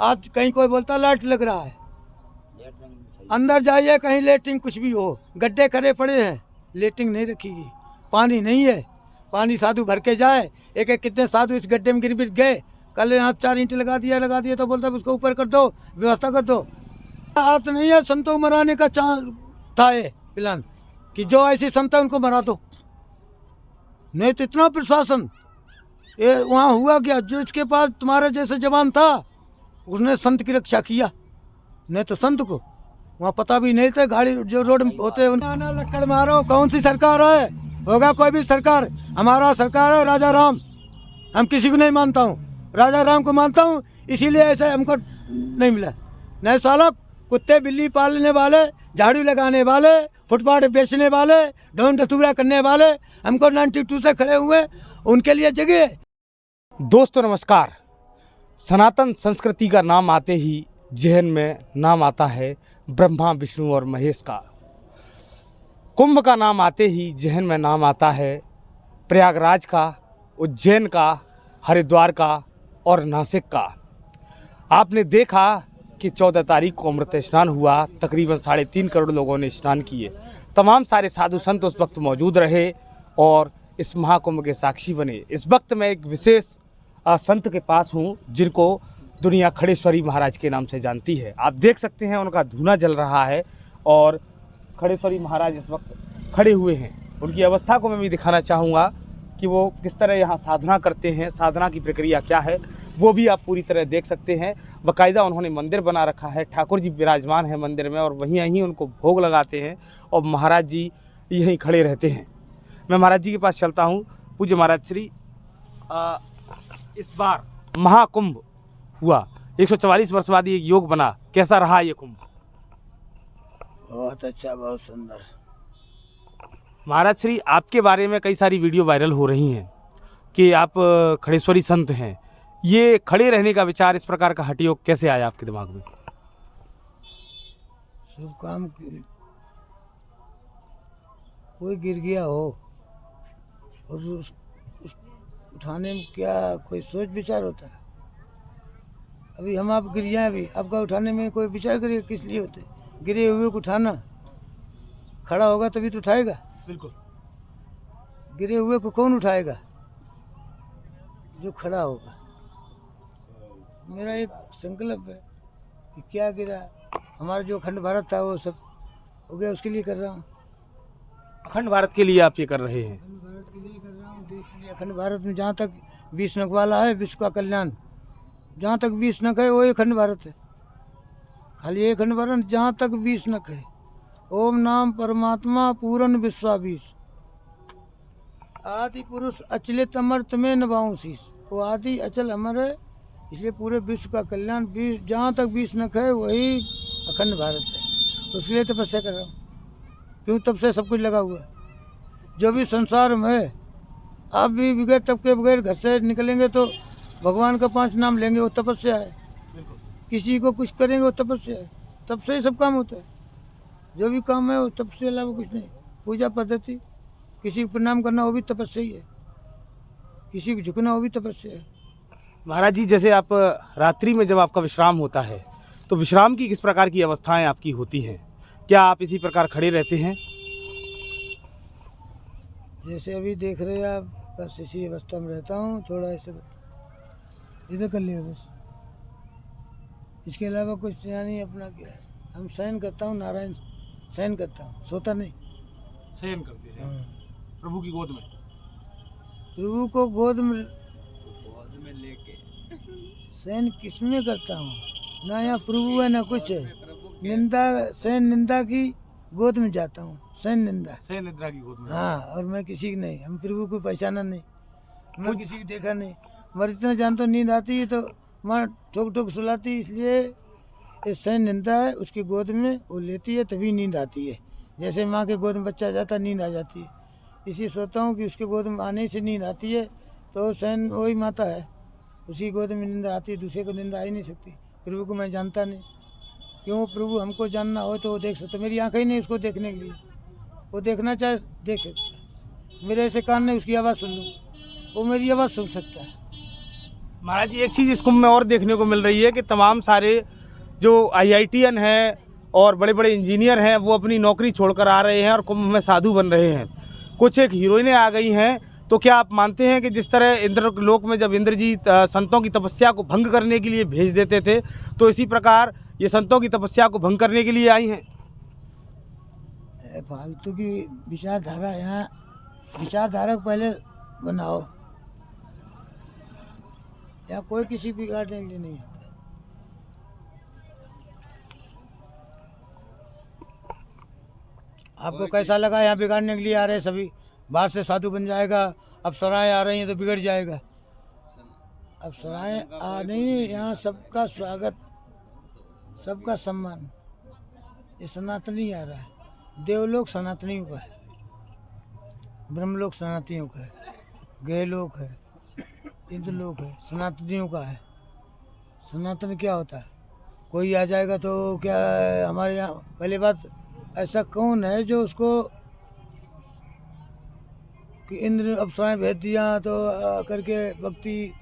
आज कहीं कोई बोलता लाइट लग रहा है, अंदर जाइए कहीं लेटरिन कुछ भी हो, गड्ढे करे पड़े हैं, लेटरिन नहीं रखीगी, पानी नहीं है, पानी साधु भर के जाए। एक एक कितने साधु इस गड्ढे में गिर गिर गए। कल यहाँ 4 ईंट लगा दिया तो बोलता उसको ऊपर कर दो, व्यवस्था कर दो। बात नहीं है, संतों को मराने का चांस था ये प्लान कि जो ऐसे संत है उनको मरा दो। नहीं तो इतना प्रशासन ये वहाँ हुआ क्या, जो इसके पास तुम्हारे जैसे जवान था उसने संत की रक्षा किया, नहीं तो संत को वहाँ पता भी नहीं था। गाड़ी जो रोड में होते हैं लक्कड़ मारो, कौन सी सरकार है, होगा कोई भी सरकार, हमारा सरकार है राजा राम। हम किसी को नहीं मानता हूँ, राजा राम को मानता हूँ, इसीलिए ऐसे हमको नहीं मिला। नहीं साला कुत्ते बिल्ली पालने वाले, झाड़ू लगाने वाले, फुटपाथ बेचने वाले, ढोन धतूरा करने वाले हमको 92 से खड़े हुए, उनके लिए जगह है। दोस्तों नमस्कार। सनातन संस्कृति का नाम आते ही जहन में नाम आता है ब्रह्मा विष्णु और महेश का। कुंभ का नाम आते ही जहन में नाम आता है प्रयागराज का, उज्जैन का, हरिद्वार का और नासिक का। आपने देखा कि 14 तारीख को अमृत स्नान हुआ, तकरीबन 3.5 करोड़ लोगों ने स्नान किए। तमाम सारे साधु संत उस वक्त मौजूद रहे और इस महाकुंभ के साक्षी बने। इस वक्त मैं एक विशेष संत के पास हूँ जिनको दुनिया खड़ेश्वरी महाराज के नाम से जानती है। आप देख सकते हैं उनका धूना जल रहा है और खड़ेश्वरी महाराज इस वक्त खड़े हुए हैं। उनकी अवस्था को मैं भी दिखाना चाहूँगा कि वो किस तरह यहाँ साधना करते हैं, साधना की प्रक्रिया क्या है वो भी आप पूरी तरह देख सकते हैं। बाकायदा उन्होंने मंदिर बना रखा है, ठाकुर जी विराजमान है मंदिर में और वहीं यहीं उनको भोग लगाते हैं और महाराज जी यहीं खड़े रहते हैं। मैं महाराज जी के पास चलता हूँ। पूज्य महाराज श्री, इस बार महाकुंभ हुआ, 144 वर्ष बाद ये योग बना, कैसा रहा ये कुंभ? बहुत अच्छा, बहुत सुंदर। महाराज श्री, आपके बारे में कई सारी वीडियो वायरल हो रही हैं कि आप खड़ेश्वरी संत हैं। ये खड़े रहने का विचार, इस प्रकार का हठ योग कैसे आया आपके दिमाग में? शुभ काम कोई गिर गया हो और उस उठाने में क्या कोई सोच विचार होता है? अभी हम आप गिर जाए, अभी आपका उठाने में कोई विचार करिए किस लिए होते? गिरे हुए को उठाना, खड़ा होगा तभी तो उठाएगा। बिल्कुल। गिरे हुए को कौन उठाएगा? जो खड़ा होगा। मेरा एक संकल्प है कि क्या गिरा, हमारा जो अखंड भारत था वो सब हो गया, उसके लिए कर रहा हूँ। अखंड भारत के लिए आप ये कर रहे हैं? अखंड भारत के लिए कर रहा हूँ, देश के लिए। अखंड भारत में जहाँ तक 20 नख वाला है, विश्व का कल्याण। जहाँ तक 20 नख है वो अखंड भारत है, खाली एक अखंड भारत जहाँ तक 20 नख है। ओम नाम परमात्मा पूर्ण विश्वाबीस, आदि पुरुष अचलित अमर तुम्हें नभाऊं शीश। वो आदि अचल अमर है, इसलिए पूरे विश्व का कल्याण। 20 जहाँ तक 20 नख है वही अखंड भारत है, उसके तपस्या कर रहा हूँ। क्यों? तब से सब कुछ लगा हुआ है। जो भी संसार में है, आप भी बगैर तब के बगैर घर से निकलेंगे तो भगवान का 5 नाम लेंगे, वो तपस्या है। किसी को कुछ करेंगे वो तपस्या है, तब से ही सब काम होता है। जो भी काम है वो तब से अलावा कुछ नहीं। पूजा पद्धति, किसी को प्रणाम करना वो भी तपस्या ही है, किसी को झुकना वो भी तपस्या है। महाराज जी, जैसे आप रात्रि में जब आपका विश्राम होता है तो विश्राम की किस प्रकार की अवस्थाएं आपकी होती हैं? क्या आप इसी प्रकार खड़े रहते हैं? जैसे अभी देख रहे हैं आप, बस इसी अवस्था में रहता हूँ। थोड़ा ऐसे इधर कर लिया बस, इसके अलावा कुछ नहीं। अपना क्या है, हम शयन करता हूँ, नारायण शयन करता हूँ, सोता नहीं। शयन करते हैं प्रभु की गोद में? प्रभु को गोद में लेके शयन किसमें करता हूँ? ना यहाँ प्रभु है ना कुछ है। निंदा, शयन निंदा की गोद में जाता हूँ, शयन निंदा, शयन निद्रा की गोद में। हाँ, और मैं किसी की नहीं, हम प्रभु को पहचाना नहीं, मैं किसी को देखा नहीं। मगर इतना जानता, नींद आती है तो माँ ठोक ठोक सुलाती, इसलिए ये शयन निंदा है। उसकी गोद में वो लेती है तभी नींद आती है। जैसे माँ के गोद में बच्चा जाता नींद आ जाती है, इसी सोता हूँ कि उसके गोद में आने से नींद आती है। तो शयन वही माता है, उसी गोद में नींद आती है, दूसरे को नींद आ ही नहीं सकती। प्रभु को मैं जानता नहीं। क्यों? प्रभु हमको जानना हो तो वो देख सकता, मेरी आंखें ही नहीं उसको देखने के लिए। वो देखना चाहे देख सकता है, मेरे ऐसे कान नहीं उसकी आवाज़ सुन लूँ, वो मेरी आवाज़ सुन सकता है। महाराज जी, एक चीज़ इस कुंभ में और देखने को मिल रही है कि तमाम सारे जो IITian हैं और बड़े बड़े इंजीनियर हैं वो अपनी नौकरी छोड़कर आ रहे हैं और कुंभ में साधु बन रहे हैं। कुछ एक हीरोइनें आ गई हैं। तो क्या आप मानते हैं कि जिस तरह इंद्रलोक में जब इंद्रजीत संतों की तपस्या को भंग करने के लिए भेज देते थे, तो इसी प्रकार ये संतों की तपस्या को भंग करने के लिए आई हैं? फालतू की विचारधारा, यहाँ विचारधारा को पहले बनाओ। यहाँ कोई किसी बिगाड़ने के लिए नहीं आता। आपको कैसा लगा? यहाँ बिगाड़ने के लिए आ रहे हैं सभी। बाहर से साधु बन जाएगा, अब सराय आ रही हैं तो बिगड़ जाएगा। अब सराय आ रही हैं, यहाँ सबका स्वागत, सबका सम्मान। ये सनातनी आ रहा है। देवलोक सनातनियों का है, ब्रह्मलोक सनातनियों का है, गृहलोक है, इंद्रलोक है, सनातनियों का है। सनातन क्या होता है? कोई आ जाएगा तो क्या हमारे यहाँ, पहली बात ऐसा कौन है जो उसको कि इंद्र अप्सराएं भेज दिया तो करके भक्ति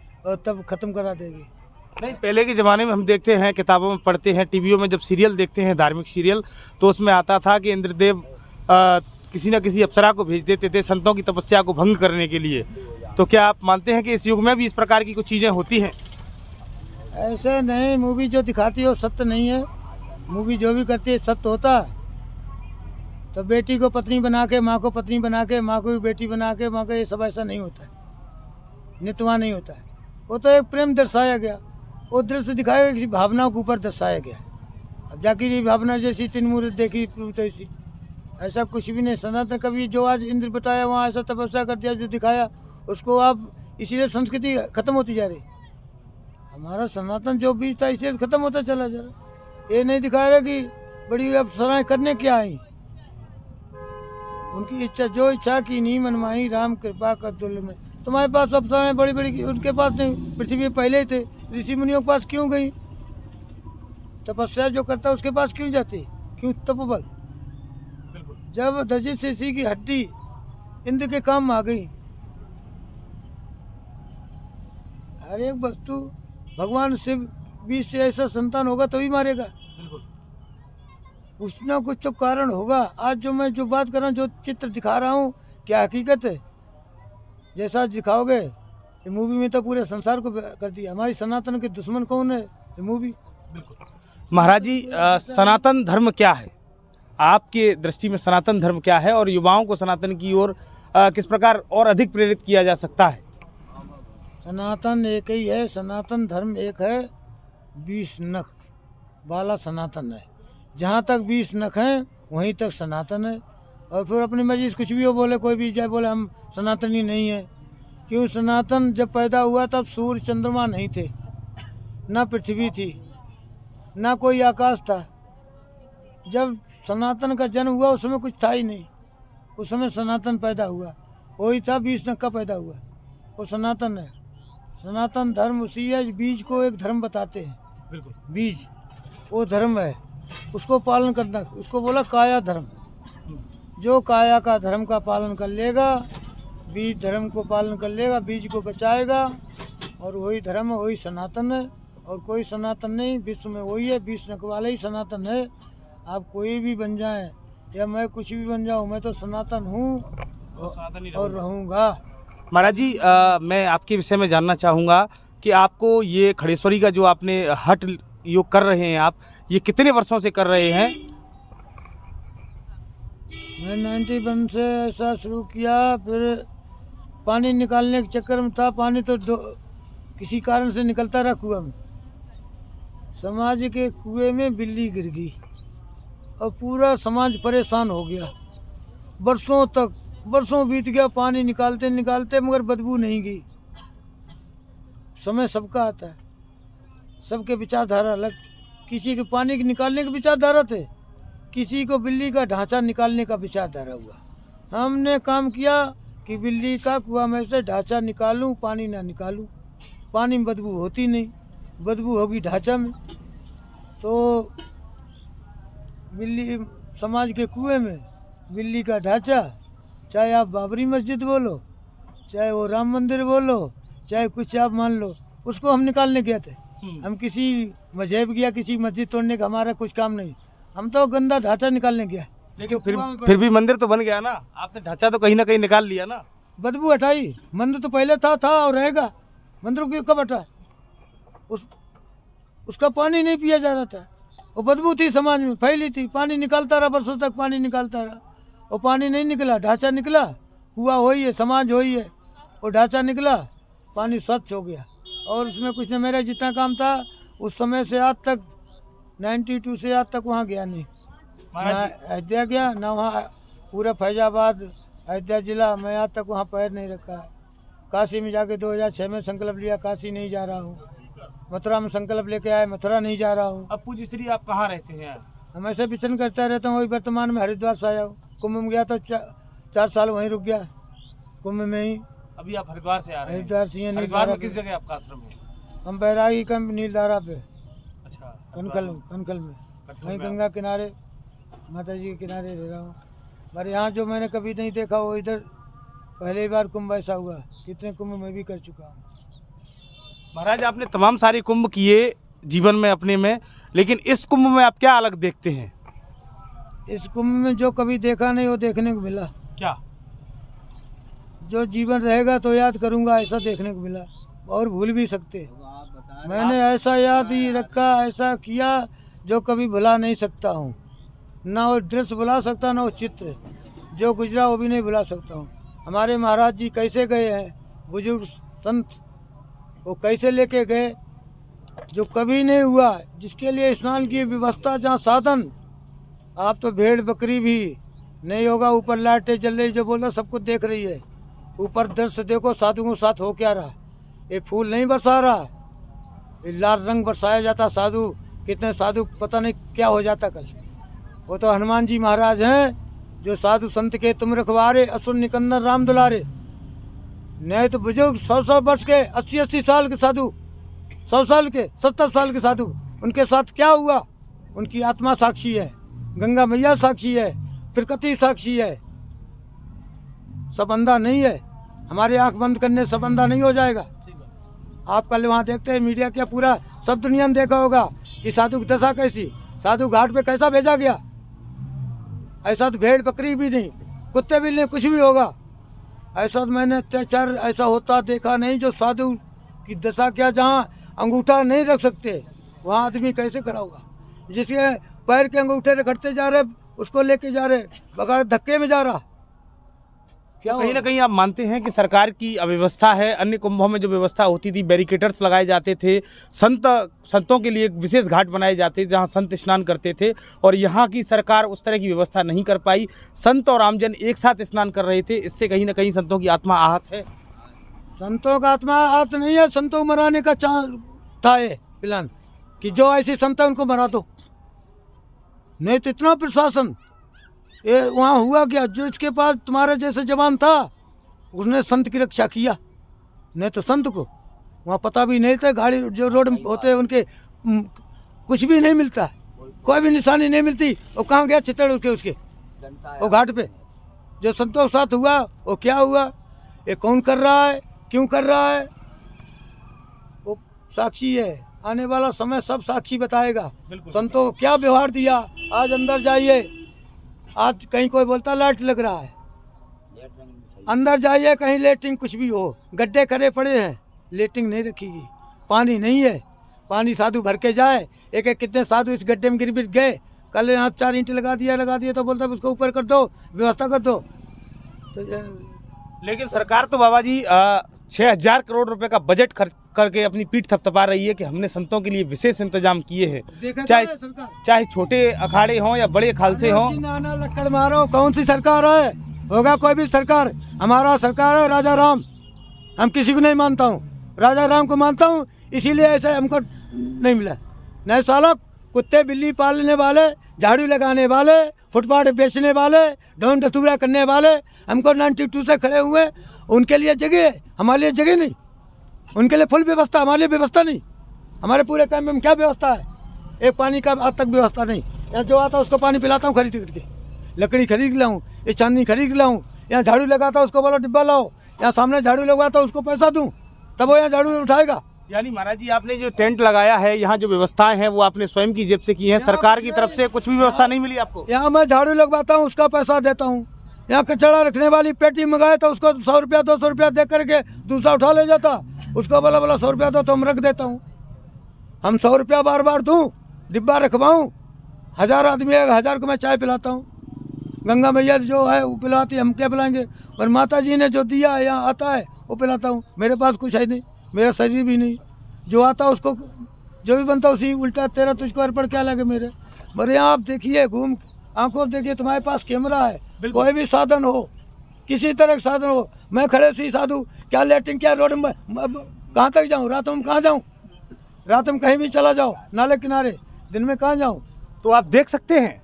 तब खत्म करा देगी? नहीं, पहले के ज़माने में हम देखते हैं, किताबों में पढ़ते हैं, टीवियों में जब सीरियल देखते हैं, धार्मिक सीरियल, तो उसमें आता था कि इंद्रदेव किसी न किसी अप्सरा को भेज देते थे संतों की तपस्या को भंग करने के लिए। तो क्या आप मानते हैं कि इस युग में भी इस प्रकार की कुछ चीज़ें होती हैं? ऐसे नहीं, मूवी जो दिखाती है वो सत्य नहीं है। मूवी जो भी करती है सत्य होता है। तो बेटी को पत्नी बना के, माँ को पत्नी बना के, माँ को भी बेटी बना के, माँ को, ये सब ऐसा नहीं होता है। नितवा नहीं होता है। वो तो एक प्रेम दर्शाया गया, वो दृश्य दिखाया गया, किसी भावनाओं के ऊपर दर्शाया गया। अब जाके ये भावना जैसी तीन मूर्त देखी तो ऐसी, ऐसा कुछ भी नहीं। सनातन कभी जो आज इंद्र बताया वहाँ ऐसा तपस्या कर दिया, जो दिखाया उसको आप, इसीलिए संस्कृति खत्म होती जा रही। हमारा सनातन जो बीज था इसीलिए खत्म होता चला जा रहा। ये नहीं दिखा रहा कि बड़ी अप्सराएं करने क्या आई। उनकी इच्छा, जो इच्छा की नहीं मनमाही, राम कृपा कर दुर्लभ में। तुम्हारे पास अप्सराएं बड़ी बड़ी, उनके पास नहीं। पृथ्वी पहले ही थे, ऋषि मुनियों के पास क्यों गई? तपस्या जो करता उसके पास क्यों जाती? क्यों? तपोबल। जब दजित ऋषि की हड्डी इंद्र के काम आ गई। हर एक वस्तु, भगवान शिव बीच से ऐसा संतान होगा तभी मारेगा। कुछ ना कुछ तो कारण होगा। आज जो मैं जो बात कर रहा हूँ, जो चित्र दिखा रहा हूँ, क्या हकीकत है? जैसा दिखाओगे, ये मूवी में तो पूरे संसार को कर दिया। हमारी सनातन के दुश्मन कौन है? ये मूवी। बिल्कुल। महाराज जी, सनातन धर्म क्या है? आपके दृष्टि में सनातन धर्म क्या है और युवाओं को सनातन की ओर किस प्रकार और अधिक प्रेरित किया जा सकता है? सनातन एक ही है। सनातन धर्म एक है। 20 नख वाला सनातन है। जहाँ तक 20 नख हैं वहीं तक सनातन है। और फिर अपनी मर्जी से कुछ भी हो बोले, कोई भी जाए बोले हम सनातनी नहीं है। क्यों? सनातन जब पैदा हुआ तब सूर्य चंद्रमा नहीं थे, ना पृथ्वी थी, ना कोई आकाश था। जब सनातन का जन्म हुआ उस समय कुछ था ही नहीं। उस समय सनातन पैदा हुआ, वही था 20 नख का पैदा हुआ, वो सनातन है। सनातन धर्म उसी है। बीज को एक धर्म बताते हैं। बिल्कुल। बीज वो धर्म है, उसको पालन करना, उसको बोला काया धर्म। जो काया का धर्म का पालन कर लेगा, बीज धर्म को पालन कर लेगा, बीज को बचाएगा, और वही धर्म है, वही सनातन है। और कोई सनातन नहीं, विश्व में वही है। 20 नख वाला ही सनातन है। आप कोई भी बन जाएं या मैं कुछ भी बन जाऊं, मैं तो सनातन हूँ और रहूँगा। महाराज जी, मैं आपके विषय में जानना चाहूँगा कि आपको ये खड़ेश्वरी का जो आपने हठ योग कर रहे हैं, आप ये कितने वर्षों से कर रहे हैं? मैं 91 से ऐसा शुरू किया। फिर पानी निकालने के चक्कर में था। पानी तो किसी कारण से निकलता रहा कुआं में। समाज के कुएं में बिल्ली गिर गई और पूरा समाज परेशान हो गया। बरसों तक, बरसों बीत गया पानी निकालते निकालते, मगर बदबू नहीं गई। समय सबका आता है, सबके विचारधारा अलग। किसी के पानी निकालने के विचारधारा थे, किसी को बिल्ली का ढांचा निकालने का विचारधारा हुआ। हमने काम किया कि बिल्ली का कुआं में से ढांचा निकालूं, पानी ना निकालूं। पानी में बदबू होती नहीं, बदबू होगी ढांचा में। तो बिल्ली, समाज के कुएं में बिल्ली का ढांचा, चाहे आप बाबरी मस्जिद बोलो, चाहे वो राम मंदिर बोलो, चाहे कुछ आप मान लो, उसको हम निकालने गए थे। हम किसी मजहब गया, किसी मस्जिद तोड़ने का हमारा कुछ काम नहीं। हम तो गंदा ढांचा निकालने गया। लेकिन फिर भी मंदिर तो बन गया ना, आपने ढांचा तो कहीं ना कहीं निकाल लिया ना। बदबू हटाई। मंदिर तो पहले था और रहेगा। मंदिर को कब हटा? उसका पानी नहीं पिया जा रहा था। वो बदबू थी, समाज में फैली थी। पानी निकालता रहा, बरसों तक पानी निकालता रहा। वो पानी नहीं निकला, ढांचा निकला। हुआ वही है, समाज वही है। वो ढांचा निकला, पानी स्वच्छ हो गया। और उसमें कुछ नहीं, मेरा जितना काम था उस समय से आज तक 92 से आज तक वहाँ गया नहीं। ना अयोध्या गया, ना वहाँ पूरा फैजाबाद अयोध्या जिला मैं आज तक वहाँ पैर नहीं रखा है। काशी में जाके 2006 में संकल्प लिया, काशी नहीं जा रहा हूँ। मथुरा में संकल्प लेके आए, मथुरा नहीं जा रहा हूँ। अब पूज्य श्री आप कहाँ रहते हैं? हम ऐसे विचरण करता रहता हूँ। वही वर्तमान में हरिद्वार से आया हूँ। कुंभ में गया तो 4 साल वहीं रुक गया, कुंभ में ही। अभी आप हरिद्वार से आ रहे हैं? हरिद्वार से हरिद्वार नीलधारा में किस जगह आपका आश्रम है? हम बैरागी कैंप नीलधारा पे, अच्छा, कनकल में वहीं गंगा किनारे माता जी के किनारे रह रहा हूँ। पर यहाँ जो मैंने कभी नहीं देखा वो इधर पहली बार कुंभ ऐसा हुआ। कितने कुंभ मैं भी कर चुका हूँ। महाराज आपने तमाम सारे कुंभ किए जीवन में अपने में, लेकिन इस कुंभ में आप क्या अलग देखते हैं? इस कुंभ में जो कभी देखा नहीं वो देखने को मिला। क्या? जो जीवन रहेगा तो याद करूँगा, ऐसा देखने को मिला। और भूल भी सकते। मैंने ऐसा याद ही रखा, ऐसा किया जो कभी भुला नहीं सकता हूँ। ना वो दृश्य भुला सकता, ना वो चित्र जो गुजरा वो भी नहीं भुला सकता हूँ। हमारे महाराज जी कैसे गए हैं, बुजुर्ग संत, वो कैसे लेके गए, जो कभी नहीं हुआ। जिसके लिए स्नान की व्यवस्था, जहाँ साधन, आप तो भेड़ बकरी भी नहीं होगा। ऊपर लाइटें जल रही, जो बोला सब कुछ देख रही है। ऊपर दृश्य देखो, साधुओं के साथ हो क्या रहा। ये फूल नहीं बरसा रहा, ये लाल रंग बरसाया जाता। साधु, कितने साधु पता नहीं क्या हो जाता कल। वो तो हनुमान जी महाराज हैं, जो साधु संत के तुम रखवारे, असुर निकंदन राम दुलारे। नहीं तो बुजुर्ग 100 वर्ष के, 80 साल के साधु, 100 साल के, 70 साल के साधु, उनके साथ क्या हुआ? उनकी आत्मा साक्षी है, गंगा मैया साक्षी है, प्रकृति साक्षी है। सब अंधा नहीं है। हमारे आंख बंद करने सब अंधा नहीं हो जाएगा। आप कल वहाँ देखते हैं मीडिया, क्या पूरा सब दुनिया ने देखा होगा कि साधु की दशा कैसी, साधु घाट पे कैसा भेजा गया। ऐसा तो भेड़ बकरी भी नहीं, कुत्ते भी नहीं, कुछ भी होगा। ऐसा तो मैंने अत्याचार ऐसा होता देखा नहीं। जो साधु की दशा क्या, जहाँ अंगूठा नहीं रख सकते वहाँ आदमी कैसे खड़ा होगा। जिसके पैर के अंगूठे रखते जा रहे, उसको लेके जा रहे, बगैर धक्के में जा रहा। क्या कहीं ना कहीं आप मानते हैं कि सरकार की अव्यवस्था है? अन्य कुंभों में जो व्यवस्था होती थी, बैरिकेडर्स लगाए जाते थे, संतों के लिए एक विशेष घाट बनाए जाते थे जहां संत स्नान करते थे, और यहाँ की सरकार उस तरह की व्यवस्था नहीं कर पाई। संत और आमजन एक साथ स्नान कर रहे थे, इससे कहीं ना कहीं संतों की आत्मा आहत है। संतों का आत्मा आहत नहीं है, संतों को मराने का था ये प्लान कि जो ऐसे संत है उनको मरा दो। नहीं तो इतना प्रशासन, ये वहाँ हुआ क्या? जो इसके पास तुम्हारे जैसे जवान था उसने संत की रक्षा किया। नहीं तो संत को वहाँ पता भी नहीं था। गाड़ी जो रोड होते हैं उनके कुछ भी नहीं मिलता, कोई भी निशानी नहीं मिलती। वो कहाँ गया चितड़ उसके वो घाट पे। जो संतों के साथ हुआ वो क्या हुआ, ये कौन कर रहा है, क्यों कर रहा है, वो साक्षी है। आने वाला समय सब साक्षी बताएगा। संतों को क्या व्यवहार दिया। आज अंदर जाइए, आज कहीं कोई बोलता लाइट लग रहा है, अंदर जाइए कहीं लेटरिन कुछ भी हो, गड्ढे करे पड़े हैं, लेटरिन नहीं रखीगी। पानी नहीं है, पानी साधु भर के जाए। एक एक कितने साधु इस गड्ढे में गिर गए। कल यहाँ 4 ईंट लगा दिया तो बोलता उसको ऊपर कर दो, व्यवस्था कर दो। तो लेकिन सरकार तो बाबा जी 6,000 करोड़ रुपए का बजट खर्च करके अपनी पीठ थपथपा रही है कि हमने संतों के लिए विशेष इंतजाम किए हैं। चाहे छोटे अखाड़े हों या बड़े खालसे हों। नाना लक्कड़ मारो, कौन सी सरकार है? होगा कोई भी सरकार, हमारा सरकार है राजा राम। हम किसी को नहीं मानता हूँ, राजा राम को मानता हूँ, इसीलिए ऐसे हमको नहीं मिला। नहीं सालों, कुत्ते बिल्ली पालने वाले, झाड़ू लगाने वाले, फुटपाथ बेचने वाले, ढोन ढटूरा करने वाले हमको 92 से खड़े हुए। उनके लिए जगह है, हमारे लिए जगह नहीं। उनके लिए फुल व्यवस्था, हमारे लिए व्यवस्था नहीं। हमारे पूरे काम में क्या व्यवस्था है? एक पानी का आज तक व्यवस्था नहीं। यहाँ जो आता है उसको पानी पिलाता हूँ खरीद करके, लकड़ी खरीद लाऊँ, ये चांदनी खरीद लाऊँ। यहाँ झाड़ू लगाता उसको बोलो डिब्बा लाओ, यहाँ सामने झाड़ू लगवाता उसको पैसा दूँ, तब वो यहाँ झाड़ू उठाएगा। यानी महाराज जी आपने जो टेंट लगाया है, यहाँ जो व्यवस्थाएं हैं वो आपने स्वयं की जेब से की हैं, सरकार की तरफ से कुछ भी व्यवस्था नहीं मिली आपको? यहाँ मैं झाड़ू लगवाता हूँ, उसका पैसा देता हूँ। यहाँ कचरा रखने वाली पेटी मंगाए तो उसको 100 रुपया 200 रुपया दे करके दूसरा उठा ले जाता, उसको बोला 100 रुपया दो तो हम रख देता हूँ। हम 100 रुपया बार बार दूँ, डिब्बा रखवाऊँ, 1000 आदमी है, 1000 को मैं चाय पिलाता हूँ। गंगा मैया जो है वो पिलाती है, हम क्या पिलाएंगे? और माता जी ने जो दिया है यहाँ आता है वो पिलाता हूँ। मेरे पास कुछ है नहीं, मेरा शरीर भी नहीं, जो आता है उसको जो भी बनता उसी उल्टा तेरा तुझको अर्पण क्या लगे मेरे। पर यहाँ आप देखिए, घूम आंखों से देखिए, तुम्हारे पास कैमरा है, कोई भी साधन हो, किसी तरह का साधन हो, मैं खड़े से ही साधु क्या लेटिंग क्या रोड में कहाँ तक जाऊँ? रात में कहाँ जाऊँ? रात में कहीं भी चला जाओ, नाले किनारे, दिन में कहाँ जाऊँ? तो आप देख सकते हैं,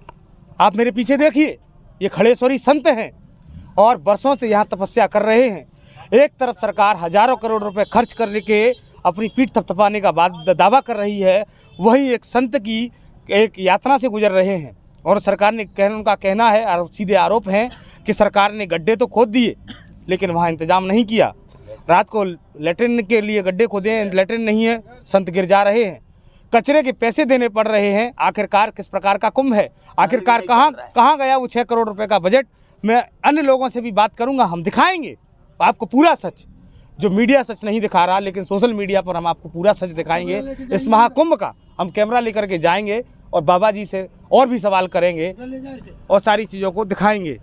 आप मेरे पीछे देखिए, ये खड़ेश्वरी संत हैं और बरसों से यहाँ तपस्या कर रहे हैं। एक तरफ सरकार हजारों करोड़ रुपए खर्च करने के अपनी पीठ थपथपाने का दावा कर रही है, वही एक संत की एक यात्रा से गुजर रहे हैं और सरकार ने उनका कहना है और सीधे आरोप हैं कि सरकार ने गड्ढे तो खोद दिए लेकिन वहाँ इंतजाम नहीं किया। रात को लेटरिन के लिए गड्ढे खोदे, लेटरिन नहीं है, संत गिर जा रहे हैं, कचरे के पैसे देने पड़ रहे हैं। आखिरकार किस प्रकार का कुंभ है? आखिरकार कहाँ गया वो 6 करोड़ रुपए का बजट? मैं अन्य लोगों से भी बात करूंगा, हम दिखाएंगे आपको पूरा सच, जो मीडिया सच नहीं दिखा रहा, लेकिन सोशल मीडिया पर हम आपको पूरा सच दिखाएंगे। इस महाकुंभ का हम कैमरा लेकर के जाएंगे और बाबा जी से और भी सवाल करेंगे और सारी चीज़ों को दिखाएंगे।